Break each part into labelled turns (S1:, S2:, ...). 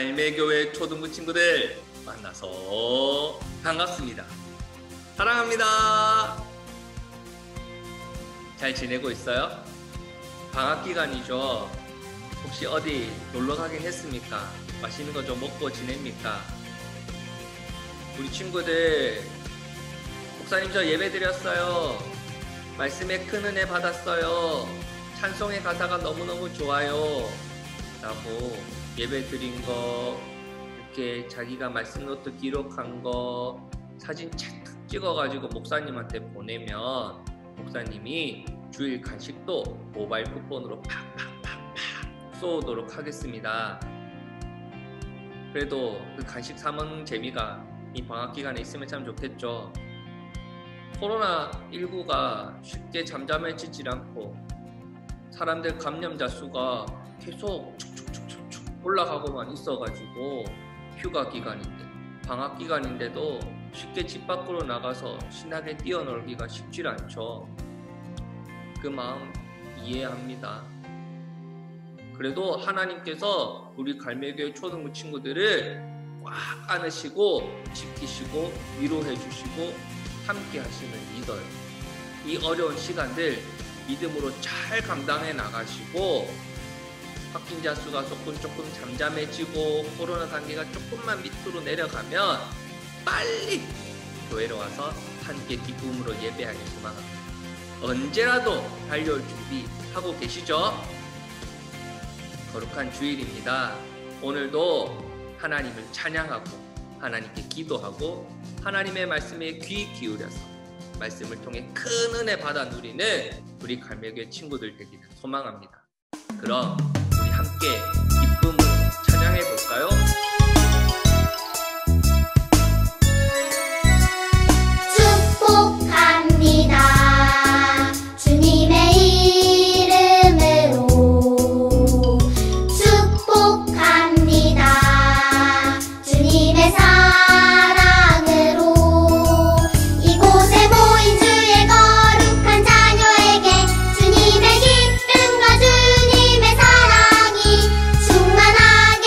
S1: 갈매교회 초등부 친구들 만나서 반갑습니다. 사랑합니다. 잘 지내고 있어요? 방학 기간이죠. 혹시 어디 놀러 가긴 했습니까? 맛있는 거 좀 먹고 지냅니까? 우리 친구들, 목사님 저 예배 드렸어요. 말씀에 큰 은혜 받았어요. 찬송의 가사가 너무너무 좋아요. 라고 예배 드린 거, 이렇게 자기가 말씀 노트 기록한 거 사진 찰칵 찍어가지고 목사님한테 보내면 목사님이 주일 간식도 모바일 쿠폰으로 팍팍팍팍 쏘도록 하겠습니다. 그래도 그 간식 사 먹는 재미가 이 방학 기간에 있으면 참 좋겠죠. 코로나19가 쉽게 잠잠해지질 않고 사람들 감염자 수가 계속 축축축축축 올라가고만 있어가지고 휴가 기간인데, 방학 기간인데도 쉽게 집 밖으로 나가서 신나게 뛰어놀기가 쉽질 않죠. 그 마음 이해합니다. 그래도 하나님께서 우리 갈매교회 초등부 친구들을 꽉 안으시고 지키시고 위로해 주시고 함께 하시는 이들, 이 어려운 시간들 믿음으로 잘 감당해 나가시고, 확진자 수가 조금 잠잠해지고 코로나 단계가 조금만 밑으로 내려가면 빨리 교회로 와서 함께 기쁨으로 예배하길 소망합니다. 언제라도 달려올 준비하고 계시죠? 거룩한 주일입니다. 오늘도 하나님을 찬양하고 하나님께 기도하고 하나님의 말씀에 귀 기울여서 말씀을 통해 큰 은혜 받아 누리는 우리 갈매교회 친구들 되기를 소망합니다. 그럼 우리 함께 기쁨으로 찬양해 볼까요?
S2: 축복합니다. 주님의 이름으로 축복합니다. 주님의 사랑으로 이곳에 모인 주의 거룩한 자녀에게 주님의 기쁨과 주님의 사랑이 충만하게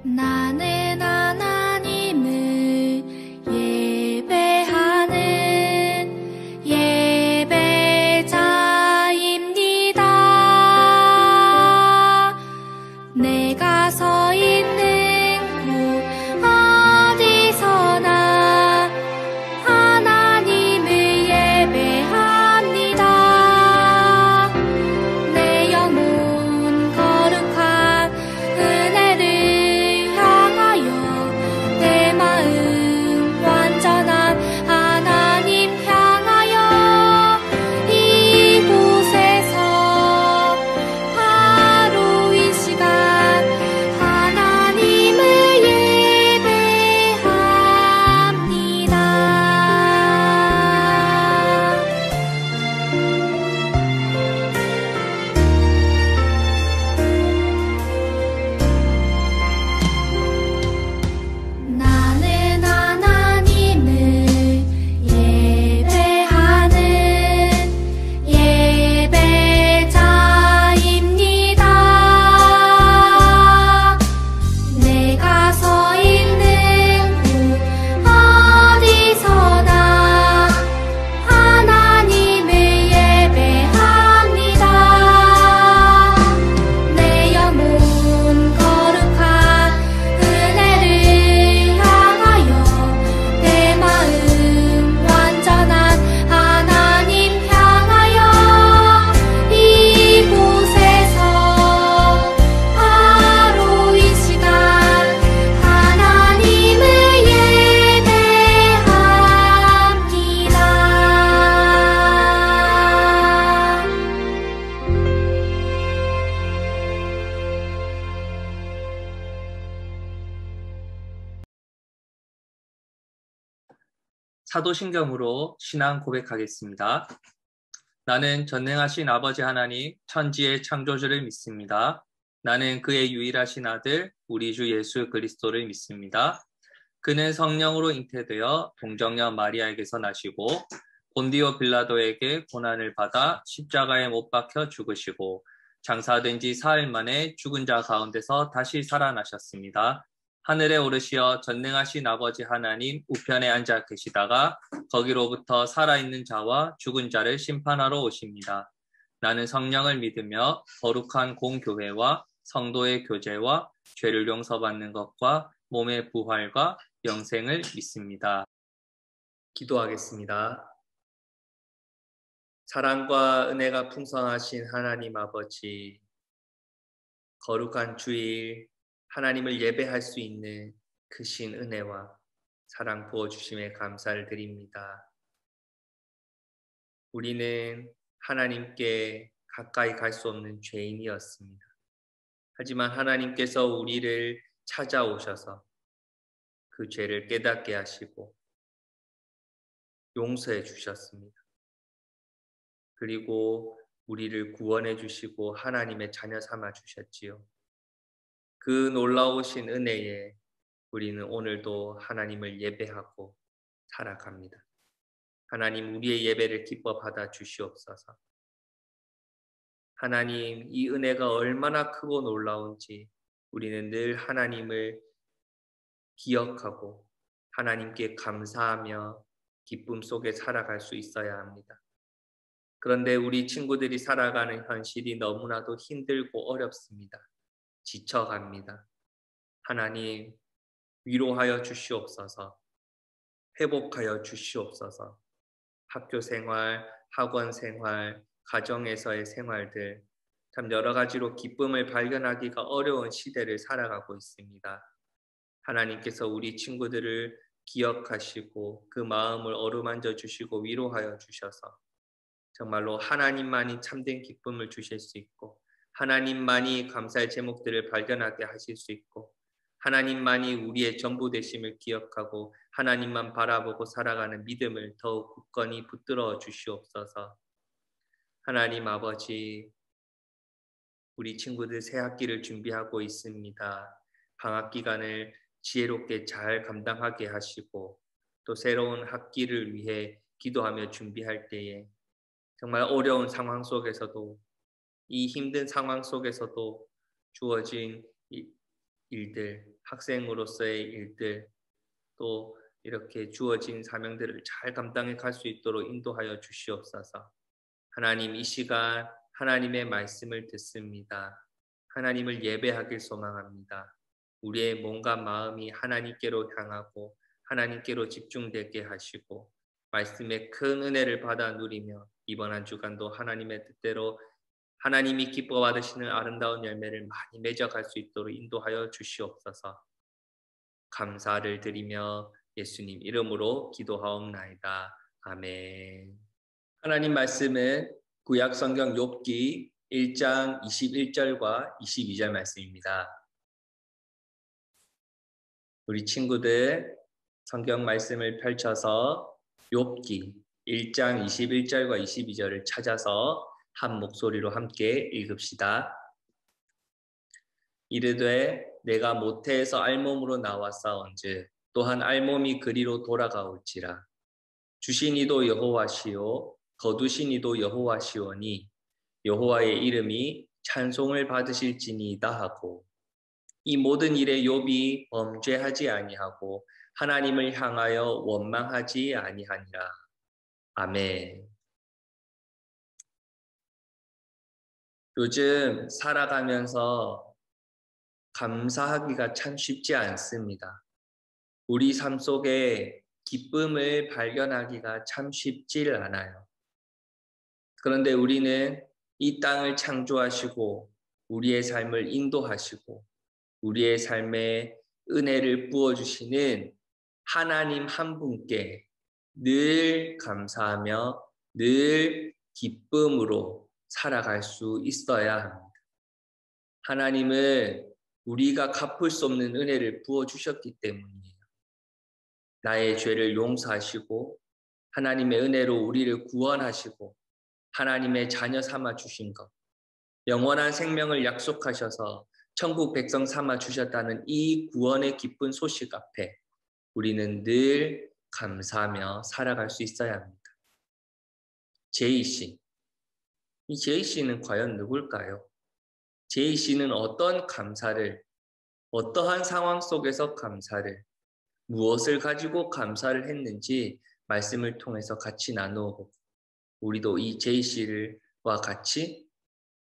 S3: 나는 하나님을 예배하는 예배자입니다. 내가 서 있는 곳 어디서나 하나님을 예배합니다. 내 영혼 거룩한 은혜를 향하여 내 마음 완전한 하나님 향하여 이곳에서 바로 이 시간 하나님을 예배합니다. 나는 하나님을 예배하는 예배자입니다. 내가 서 있는 곳 어디서나 하나님을 예배합니다. 내 영혼 거룩한 은혜를 향하여 내 마음 완전한 하나님 향하여 이곳에서 바로 이 시간 하나님을
S1: 사도신경으로 신앙 고백하겠습니다. 나는 전능하신 아버지 하나님 천지의 창조주를 믿습니다. 나는 그의 유일하신 아들 우리 주 예수 그리스도를 믿습니다. 그는 성령으로 잉태되어 동정녀 마리아에게서 나시고 본디오 빌라도에게 고난을 받아 십자가에 못 박혀 죽으시고 장사된 지 사흘 만에 죽은 자 가운데서 다시 살아나셨습니다. 하늘에 오르시어 전능하신 아버지 하나님 우편에 앉아 계시다가 거기로부터 살아있는 자와 죽은 자를 심판하러 오십니다. 나는 성령을 믿으며 거룩한 공교회와 성도의 교제와 죄를 용서받는 것과 몸의 부활과 영생을 믿습니다. 기도하겠습니다. 사랑과 은혜가 풍성하신 하나님 아버지, 거룩한 주일 하나님을 예배할 수 있는 크신 은혜와 사랑 부어주심에 감사를 드립니다. 우리는 하나님께 가까이 갈 수 없는 죄인이었습니다. 하지만 하나님께서 우리를 찾아오셔서 그 죄를 깨닫게 하시고 용서해 주셨습니다. 그리고 우리를 구원해 주시고 하나님의 자녀 삼아 주셨지요. 그 놀라우신 은혜에 우리는 오늘도 하나님을 예배하고 살아갑니다. 하나님, 우리의 예배를 기뻐 받아 주시옵소서. 하나님, 이 은혜가 얼마나 크고 놀라운지 우리는 늘 하나님을 기억하고 하나님께 감사하며 기쁨 속에 살아갈 수 있어야 합니다. 그런데 우리 친구들이 살아가는 현실이 너무나도 힘들고 어렵습니다. 지쳐갑니다. 하나님, 위로하여 주시옵소서. 회복하여 주시옵소서. 학교 생활, 학원 생활, 가정에서의 생활들, 참 여러 가지로 기쁨을 발견하기가 어려운 시대를 살아가고 있습니다. 하나님께서 우리 친구들을 기억하시고 그 마음을 어루만져 주시고 위로하여 주셔서 정말로 하나님만이 참된 기쁨을 주실 수 있고 하나님만이 감사의 제목들을 발견하게 하실 수 있고 하나님만이 우리의 전부 되심을 기억하고 하나님만 바라보고 살아가는 믿음을 더욱 굳건히 붙들어 주시옵소서. 하나님 아버지, 우리 친구들 새 학기를 준비하고 있습니다. 방학 기간을 지혜롭게 잘 감당하게 하시고 또 새로운 학기를 위해 기도하며 준비할 때에 정말 어려운 상황 속에서도 이 힘든 상황 속에서도 주어진 일들, 학생으로서의 일들, 또 이렇게 주어진 사명들을 잘 감당해 갈 수 있도록 인도하여 주시옵소서. 하나님, 이 시간 하나님의 말씀을 듣습니다. 하나님을 예배하길 소망합니다. 우리의 몸과 마음이 하나님께로 향하고 하나님께로 집중되게 하시고 말씀의 큰 은혜를 받아 누리며 이번 한 주간도 하나님의 뜻대로 하나님이 기뻐 받으시는 아름다운 열매를 많이 맺어갈 수 있도록 인도하여 주시옵소서. 감사를 드리며 예수님 이름으로 기도하옵나이다. 아멘. 하나님 말씀은 구약 성경 욥기 1장 21절과 22절 말씀입니다. 우리 친구들 성경 말씀을 펼쳐서 욥기 1장 21절과 22절을 찾아서 한 목소리로 함께 읽읍시다. 이르되 내가 모태에서 알몸으로 나왔사온즉 또한 알몸이 그리로 돌아가올지라. 주신 이도 여호와시요 거두신 이도 여호와시오니 여호와의 이름이 찬송을 받으실지니이다 하고 이 모든 일에 욥이 범죄하지 아니하고 하나님을 향하여 원망하지 아니하니라. 아멘. 요즘 살아가면서 감사하기가 참 쉽지 않습니다. 우리 삶 속에 기쁨을 발견하기가 참 쉽지 않아요. 그런데 우리는 이 땅을 창조하시고 우리의 삶을 인도하시고 우리의 삶에 은혜를 부어주시는 하나님 한 분께 늘 감사하며 늘 기쁨으로 살아갈 수 있어야 합니다. 하나님은 우리가 갚을 수 없는 은혜를 부어주셨기 때문이에요. 나의 죄를 용서하시고 하나님의 은혜로 우리를 구원하시고 하나님의 자녀 삼아 주신 것, 영원한 생명을 약속하셔서 천국 백성 삼아 주셨다는 이 구원의 기쁜 소식 앞에 우리는 늘 감사하며 살아갈 수 있어야 합니다. 제이 씨, 이 제이 씨는 과연 누굴까요? 제이 씨는 어떤 감사를, 어떠한 상황 속에서 감사를, 무엇을 가지고 감사를 했는지 말씀을 통해서 같이 나누어 보고 우리도 이 제이 씨와 같이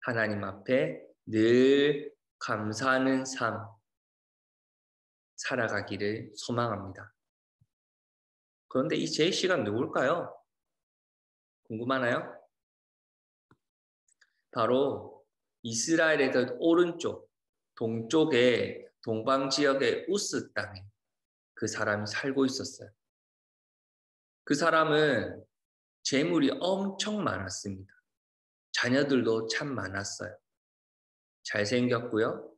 S1: 하나님 앞에 늘 감사하는 삶 살아가기를 소망합니다. 그런데 이 제이 씨가 누굴까요? 궁금하나요? 바로 이스라엘의 오른쪽, 동쪽의 동방 지역의 우스 땅에 그 사람이 살고 있었어요. 그 사람은 재물이 엄청 많았습니다. 자녀들도 참 많았어요. 잘생겼고요.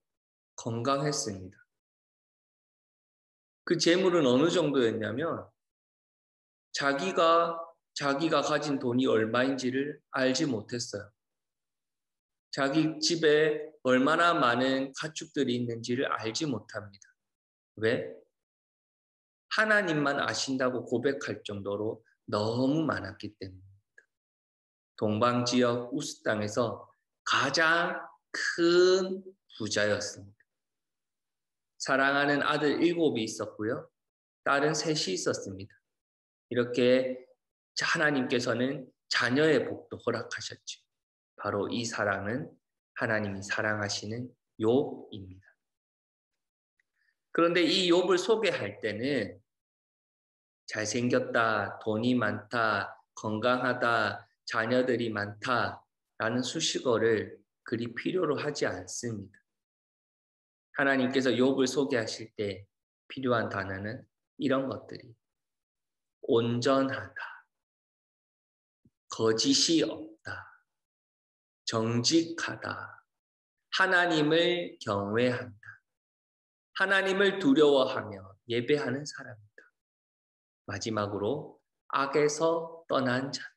S1: 건강했습니다. 그 재물은 어느 정도였냐면 자기가 가진 돈이 얼마인지를 알지 못했어요. 자기 집에 얼마나 많은 가축들이 있는지를 알지 못합니다. 왜? 하나님만 아신다고 고백할 정도로 너무 많았기 때문입니다. 동방 지역 우스 땅에서 가장 큰 부자였습니다. 사랑하는 아들 7이 있었고요. 딸은 3이 있었습니다. 이렇게 하나님께서는 자녀의 복도 허락하셨죠. 바로 이 사랑은 하나님이 사랑하시는 욥입니다. 그런데 이 욥을 소개할 때는 잘생겼다, 돈이 많다, 건강하다, 자녀들이 많다라는 수식어를 그리 필요로 하지 않습니다. 하나님께서 욥을 소개하실 때 필요한 단어는 이런 것들이 온전하다, 거짓이 없다, 정직하다, 하나님을 경외한다, 하나님을 두려워하며 예배하는 사람이다. 마지막으로 악에서 떠난 자다.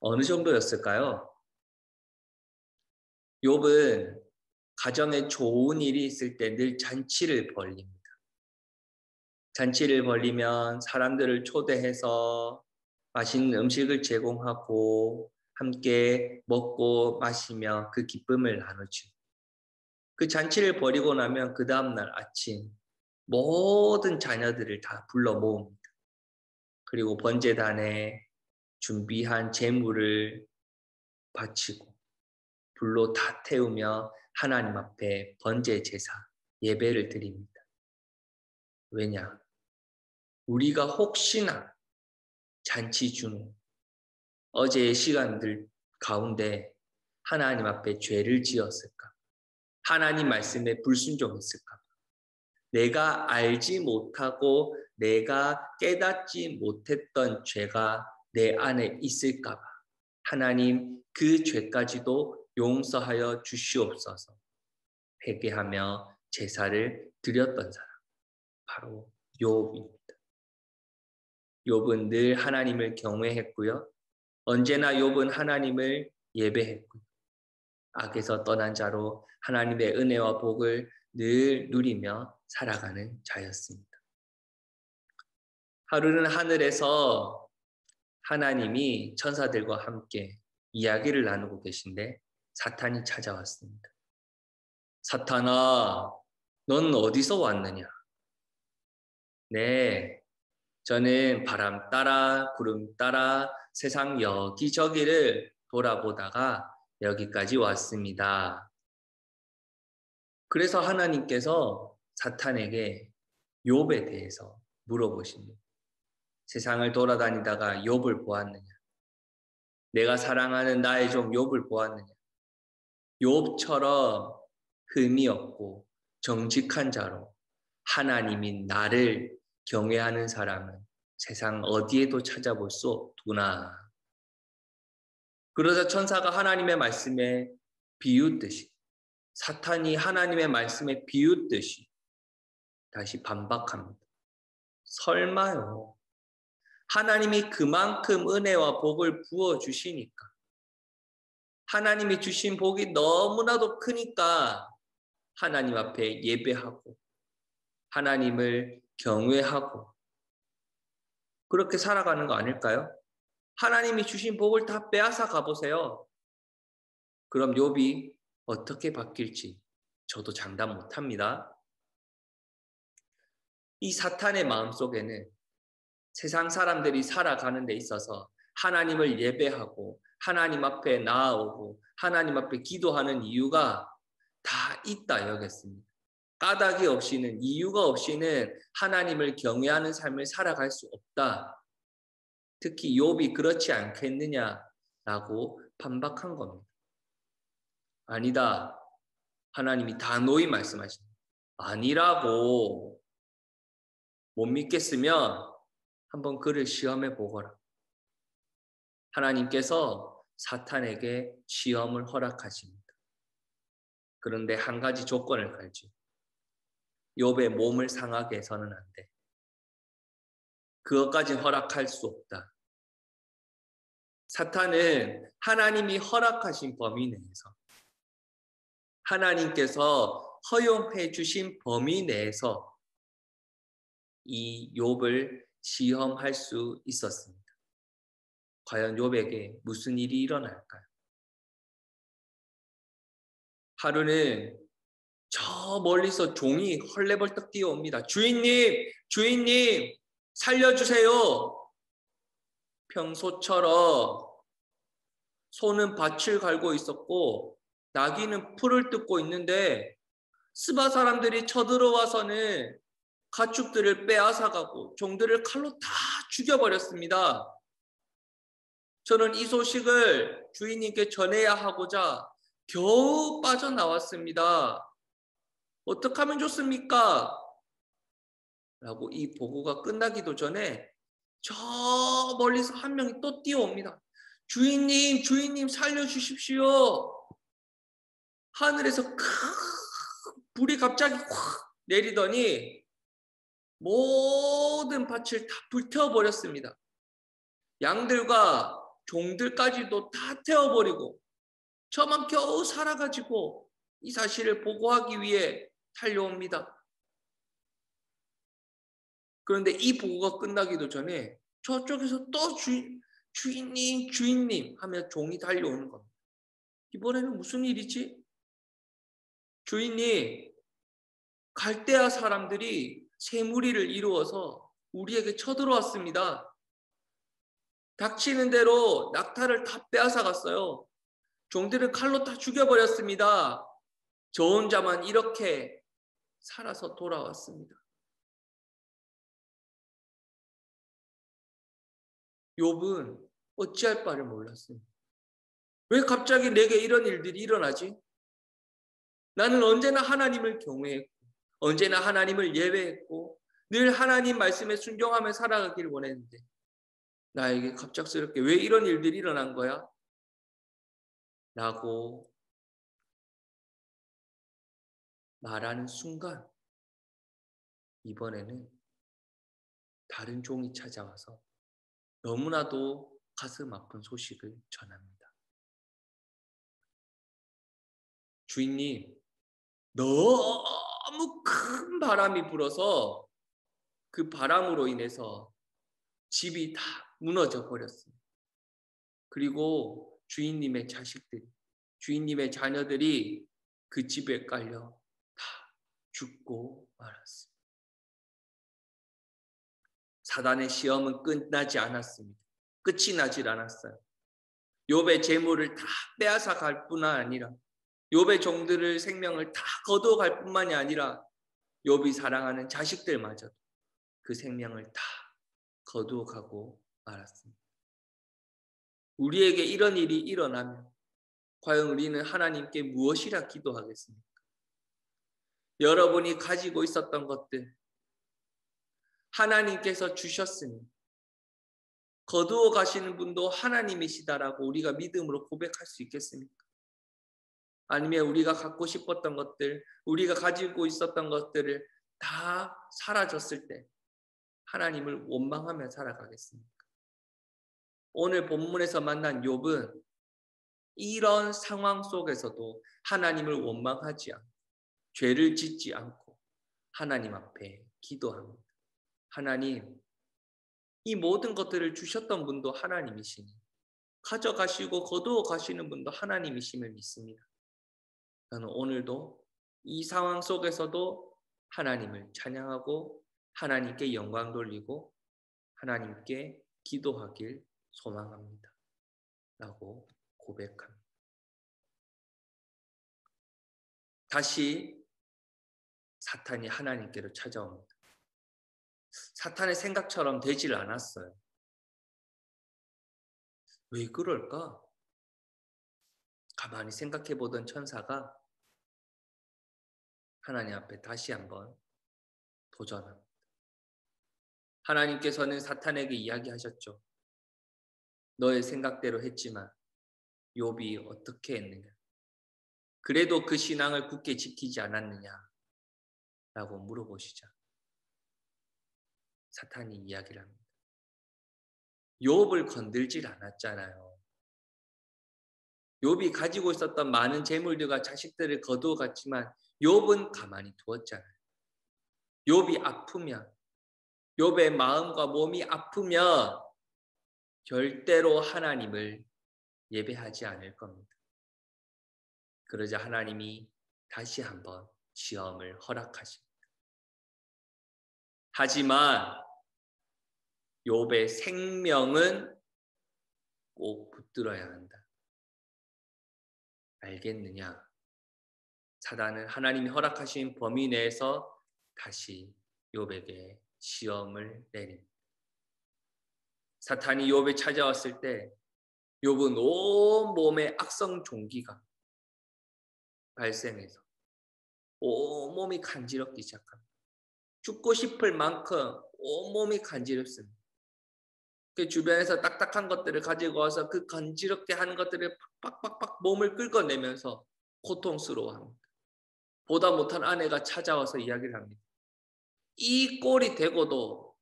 S1: 어느 정도였을까요? 욥은 가정에 좋은 일이 있을 때 늘 잔치를 벌립니다. 잔치를 벌리면 사람들을 초대해서 맛있는 음식을 제공하고 함께 먹고 마시며 그 기쁨을 나누죠. 그 잔치를 벌이고 나면 그 다음날 아침 모든 자녀들을 다 불러 모읍니다. 그리고 번제단에 준비한 제물을 바치고 불로 다 태우며 하나님 앞에 번제 제사 예배를 드립니다. 왜냐? 우리가 혹시나 잔치 중 어제의 시간들 가운데 하나님 앞에 죄를 지었을까? 하나님 말씀에 불순종했을까? 내가 알지 못하고 내가 깨닫지 못했던 죄가 내 안에 있을까 봐 하나님 그 죄까지도 용서하여 주시옵소서. 회개하며 제사를 드렸던 사람 바로 욥입니다. 욥은 늘 하나님을 경외했고요. 언제나 욥은 하나님을 예배했고요. 악에서 떠난 자로 하나님의 은혜와 복을 늘 누리며 살아가는 자였습니다. 하루는 하늘에서 하나님이 천사들과 함께 이야기를 나누고 계신데 사탄이 찾아왔습니다. 사탄아, 넌 어디서 왔느냐? 네, 저는 바람 따라 구름 따라 세상 여기저기를 돌아보다가 여기까지 왔습니다. 그래서 하나님께서 사탄에게 욥에 대해서 물어보십니다. 세상을 돌아다니다가 욥을 보았느냐? 내가 사랑하는 나의 종 욥을 보았느냐? 욥처럼 흠이 없고 정직한 자로 하나님인 나를 경외하는 사람은 세상 어디에도 찾아볼 수 없구나. 그러자 천사가 하나님의 말씀에 비웃듯이 사탄이 하나님의 말씀에 비웃듯이 다시 반박합니다. 설마요. 하나님이 그만큼 은혜와 복을 부어주시니까 하나님이 주신 복이 너무나도 크니까 하나님 앞에 예배하고 하나님을 경외하고 그렇게 살아가는 거 아닐까요? 하나님이 주신 복을 다 빼앗아 가보세요. 그럼 욥이 어떻게 바뀔지 저도 장담 못합니다. 이 사탄의 마음속에는 세상 사람들이 살아가는 데 있어서 하나님을 예배하고 하나님 앞에 나아오고 하나님 앞에 기도하는 이유가 다 있다 여겼습니다. 까닭이 없이는 이유가 없이는 하나님을 경외하는 삶을 살아갈 수 없다. 특히 욥이 그렇지 않겠느냐라고 반박한 겁니다. 아니다. 하나님이 단호히 말씀하십니다. 아니라고. 못 믿겠으면 한번 그를 시험해 보거라. 하나님께서 사탄에게 시험을 허락하십니다. 그런데 한 가지 조건을 걸죠. 욥의 몸을 상하게 해서는 안 돼. 그것까지 허락할 수 없다. 사탄은 하나님이 허락하신 범위 내에서 하나님께서 허용해 주신 범위 내에서 이 욥을 시험할 수 있었습니다. 과연 욥에게 무슨 일이 일어날까요? 하루는 저 멀리서 종이 헐레벌떡 뛰어옵니다. 주인님, 살려주세요. 평소처럼 소는 밭을 갈고 있었고 나귀는 풀을 뜯고 있는데 스바 사람들이 쳐들어와서는 가축들을 빼앗아가고 종들을 칼로 다 죽여버렸습니다. 저는 이 소식을 주인님께 전해야 하고자 겨우 빠져나왔습니다. 어떻게 하면 좋습니까? 라고 이 보고가 끝나기도 전에 저 멀리서 한 명이 또 뛰어옵니다. 주인님 살려주십시오. 하늘에서 큰 불이 갑자기 확 내리더니 모든 밭을 다 불태워버렸습니다. 양들과 종들까지도 다 태워버리고 저만 겨우 살아가지고 이 사실을 보고하기 위해 달려옵니다. 그런데 이 보고가 끝나기도 전에 저쪽에서 또 주인님 하며 종이 달려오는 겁니다. 이번에는 무슨 일이지? 주인님, 갈대아 사람들이 새 무리를 이루어서 우리에게 쳐들어왔습니다. 닥치는 대로 낙타를 다 빼앗아 갔어요. 종들을 칼로 다 죽여버렸습니다. 저 혼자만 이렇게 살아서 돌아왔습니다. 욥은 어찌할 바를 몰랐습니다. 왜 갑자기 내게 이런 일들이 일어나지? 나는 언제나 하나님을 경외했고 언제나 하나님을 예배했고 늘 하나님 말씀에 순종하며 살아가길 원했는데 나에게 갑작스럽게 왜 이런 일들이 일어난 거야? 라고 말하는 순간 이번에는 다른 종이 찾아와서 너무나도 가슴 아픈 소식을 전합니다. 주인님, 너무 큰 바람이 불어서 그 바람으로 인해서 집이 다 무너져 버렸습니다. 그리고 주인님의 자식들이, 주인님의 자녀들이 그 집에 깔려 다 죽고 말았습니다. 사단의 시험은 끝나지 않았습니다. 끝이 나질 않았어요. 욥의 재물을 다 빼앗아 갈 뿐만 아니라 욥의 종들을 생명을 다 거두어 갈 뿐만이 아니라 욥이 사랑하는 자식들마저도 그 생명을 다 거두어 가고 말았습니다. 우리에게 이런 일이 일어나면 과연 우리는 하나님께 무엇이라 기도하겠습니까? 여러분이 가지고 있었던 것들 하나님께서 주셨으니 거두어 가시는 분도 하나님이시다라고 우리가 믿음으로 고백할 수 있겠습니까? 아니면 우리가 갖고 싶었던 것들, 우리가 가지고 있었던 것들을 다 사라졌을 때 하나님을 원망하며 살아가겠습니까? 오늘 본문에서 만난 욥은 이런 상황 속에서도 하나님을 원망하지 않고 죄를 짓지 않고 하나님 앞에 기도합니다. 하나님, 이 모든 것들을 주셨던 분도 하나님이시니 가져가시고 거두어 가시는 분도 하나님이심을 믿습니다. 저는 오늘도 이 상황 속에서도 하나님을 찬양하고 하나님께 영광 돌리고 하나님께 기도하길 소망합니다. 라고 고백합니다. 다시 사탄이 하나님께로 찾아옵니다. 사탄의 생각처럼 되질 않았어요. 왜 그럴까? 가만히 생각해 보던 천사가 하나님 앞에 다시 한번 도전합니다. 하나님께서는 사탄에게 이야기하셨죠. 너의 생각대로 했지만 욥이 어떻게 했느냐? 그래도 그 신앙을 굳게 지키지 않았느냐? 라고 물어보시자 사탄이 이야기를 합니다. 욥을 건들질 않았잖아요. 욥이 가지고 있었던 많은 재물들과 자식들을 거두어 갔지만 욥은 가만히 두었잖아요. 욥이 아프면, 욥의 마음과 몸이 아프면 절대로 하나님을 예배하지 않을 겁니다. 그러자 하나님이 다시 한번 시험을 허락하십니다. 하지만 욥의 생명은 꼭 붙들어야 한다. 알겠느냐? 사단은 하나님이 허락하신 범위 내에서 다시 욥에게 시험을 내립니다. 사탄이 욥에 찾아왔을 때 욥은 온 몸에 악성 종기가 발생해서 온 몸이 간지럽기 시작합니다. 죽고 싶을 만큼 온 몸이 간지럽습니다. 그 주변에서 딱딱한 것들을 가지고 와서 그 간지럽게 하는 것들을 팍팍팍 몸을 긁어내면서 고통스러워합니다. 보다 못한 아내가 찾아와서 이야기를 합니다. 이 꼴이 되고도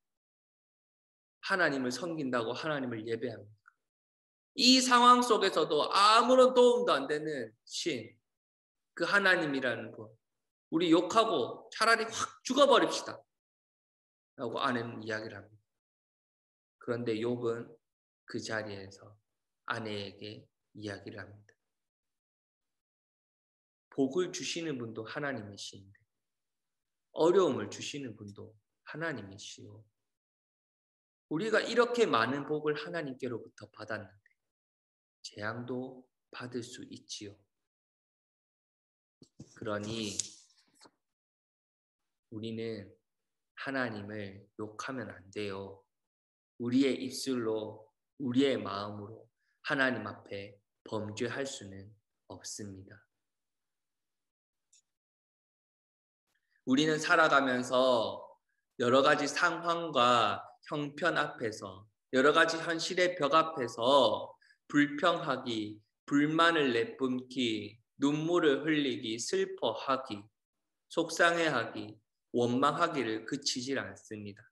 S1: 하나님을 섬긴다고 하나님을 예배합니다. 이 상황 속에서도 아무런 도움도 안 되는 신, 그 하나님이라는 분, 우리 욕하고 차라리 확 죽어버립시다 라고 아내는 이야기를 합니다. 그런데 욥은 그 자리에서 아내에게 이야기를 합니다. 복을 주시는 분도 하나님이신데 어려움을 주시는 분도 하나님이시오. 우리가 이렇게 많은 복을 하나님께로부터 받았는데 재앙도 받을 수 있지요. 그러니 우리는 하나님을 욕하면 안 돼요. 우리의 입술로, 우리의 마음으로 하나님 앞에 범죄할 수는 없습니다. 우리는 살아가면서 여러 가지 상황과 형편 앞에서, 여러 가지 현실의 벽 앞에서 불평하기, 불만을 내뿜기, 눈물을 흘리기, 슬퍼하기, 속상해하기, 원망하기를 그치질 않습니다.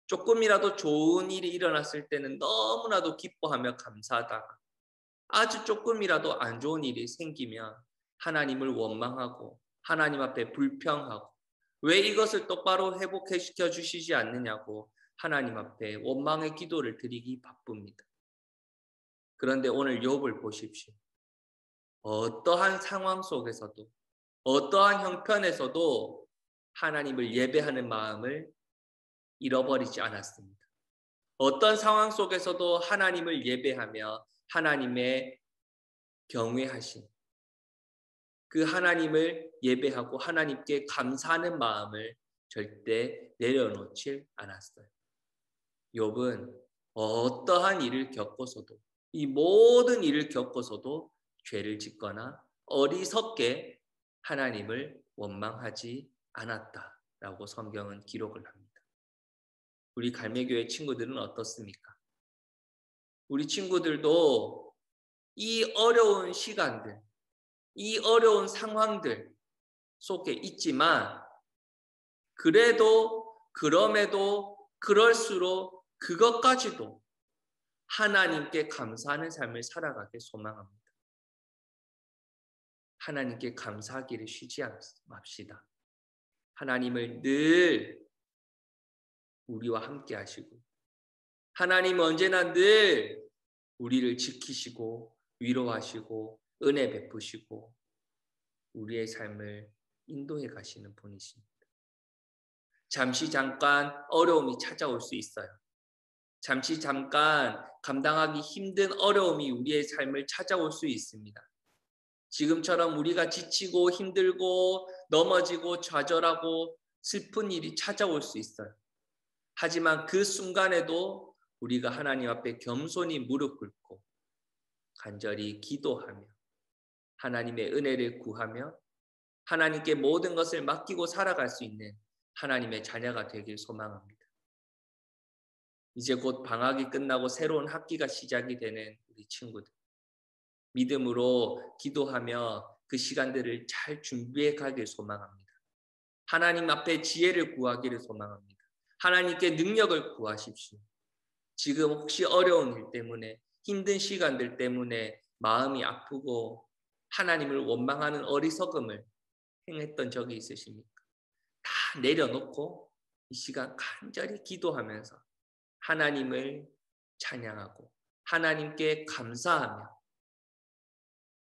S1: 조금이라도 좋은 일이 일어났을 때는 너무나도 기뻐하며 감사하다가 아주 조금이라도 안 좋은 일이 생기면 하나님을 원망하고 하나님 앞에 불평하고 왜 이것을 똑바로 회복시켜 주시지 않느냐고 하나님 앞에 원망의 기도를 드리기 바쁩니다. 그런데 오늘 욥을 보십시오. 어떠한 상황 속에서도 어떠한 형편에서도 하나님을 예배하는 마음을 잃어버리지 않았습니다. 어떤 상황 속에서도 하나님을 예배하며 하나님의 경외하신 그 하나님을 예배하고 하나님께 감사하는 마음을 절대 내려놓지 않았어요. 욥은 어떠한 일을 겪어서도 이 모든 일을 겪어서도 죄를 짓거나 어리석게 하나님을 원망하지 않았다라고 성경은 기록을 합니다. 우리 갈매교회 친구들은 어떻습니까? 우리 친구들도 이 어려운 시간들, 이 어려운 상황들 속에 있지만 그럼에도 그럴수록 그것까지도 하나님께 감사하는 삶을 살아가길 소망합니다. 하나님께 감사하기를 쉬지 맙시다. 하나님을 늘 우리와 함께 하시고 하나님 언제나 늘 우리를 지키시고 위로하시고 은혜 베푸시고 우리의 삶을 인도해 가시는 분이십니다. 잠시 잠깐 어려움이 찾아올 수 있어요. 잠시 잠깐 감당하기 힘든 어려움이 우리의 삶을 찾아올 수 있습니다. 지금처럼 우리가 지치고 힘들고 넘어지고 좌절하고 슬픈 일이 찾아올 수 있어요. 하지만 그 순간에도 우리가 하나님 앞에 겸손히 무릎 꿇고 간절히 기도하며 하나님의 은혜를 구하며 하나님께 모든 것을 맡기고 살아갈 수 있는 하나님의 자녀가 되길 소망합니다. 이제 곧 방학이 끝나고 새로운 학기가 시작이 되는 우리 친구들, 믿음으로 기도하며 그 시간들을 잘 준비해 가길 소망합니다. 하나님 앞에 지혜를 구하기를 소망합니다. 하나님께 능력을 구하십시오. 지금 혹시 어려운 일 때문에 힘든 시간들 때문에 마음이 아프고 하나님을 원망하는 어리석음을 행했던 적이 있으십니까? 다 내려놓고 이 시간 간절히 기도하면서 하나님을 찬양하고 하나님께 감사하며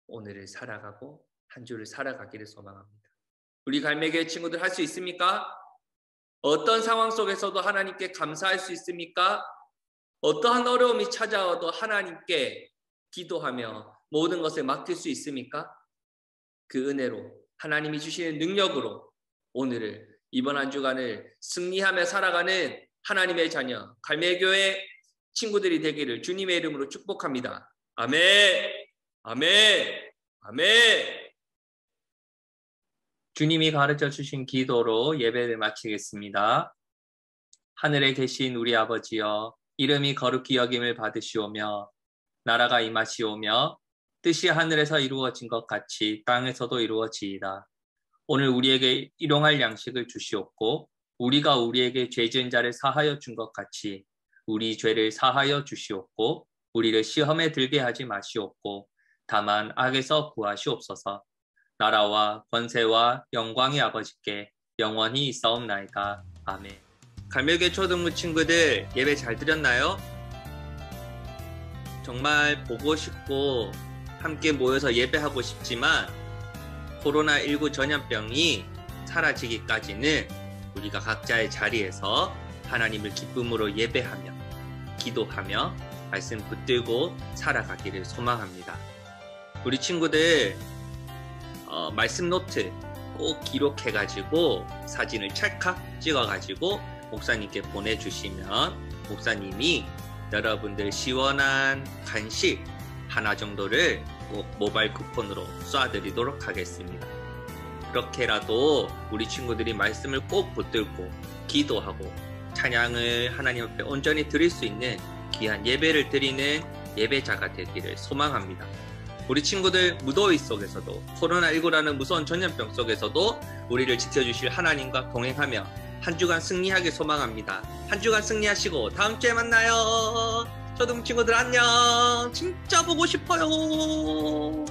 S1: 오늘을 살아가고 한 주를 살아가기를 소망합니다. 우리 갈매교회 친구들 할 수 있습니까? 어떤 상황 속에서도 하나님께 감사할 수 있습니까? 어떠한 어려움이 찾아와도 하나님께 기도하며 모든 것을 맡길 수 있습니까? 그 은혜로 하나님이 주시는 능력으로 오늘을 이번 한 주간을 승리하며 살아가는 하나님의 자녀 갈매교회 친구들이 되기를 주님의 이름으로 축복합니다. 아멘, 아멘, 아멘. 주님이 가르쳐 주신 기도로 예배를 마치겠습니다. 하늘에 계신 우리 아버지여, 이름이 거룩히 여김을 받으시오며 나라가 임하시오며 뜻이 하늘에서 이루어진 것 같이 땅에서도 이루어지이다. 오늘 우리에게 일용할 양식을 주시옵고 우리가 우리에게 죄 지은 자를 사하여 준 것 같이 우리 죄를 사하여 주시옵고 우리를 시험에 들게 하지 마시옵고 다만 악에서 구하시옵소서. 나라와 권세와 영광의 아버지께 영원히 있사옵나이다. 아멘. 갈매교회 초등부 친구들 예배 잘 드렸나요? 정말 보고 싶고 함께 모여서 예배하고 싶지만 코로나19 전염병이 사라지기까지는 우리가 각자의 자리에서 하나님을 기쁨으로 예배하며 기도하며 말씀 붙들고 살아가기를 소망합니다. 우리 친구들 말씀 노트 꼭 기록해가지고 사진을 찰칵 찍어가지고 목사님께 보내주시면 목사님이 여러분들 시원한 간식 하나 정도를 꼭 모바일 쿠폰으로 쏴드리도록 하겠습니다. 그렇게라도 우리 친구들이 말씀을 꼭 붙들고 기도하고 찬양을 하나님 앞에 온전히 드릴 수 있는 귀한 예배를 드리는 예배자가 되기를 소망합니다. 우리 친구들 무더위 속에서도 코로나19라는 무서운 전염병 속에서도 우리를 지켜주실 하나님과 동행하며 한 주간 승리하길 소망합니다. 한 주간 승리하시고 다음 주에 만나요. 초등 친구들 안녕. 진짜 보고 싶어요.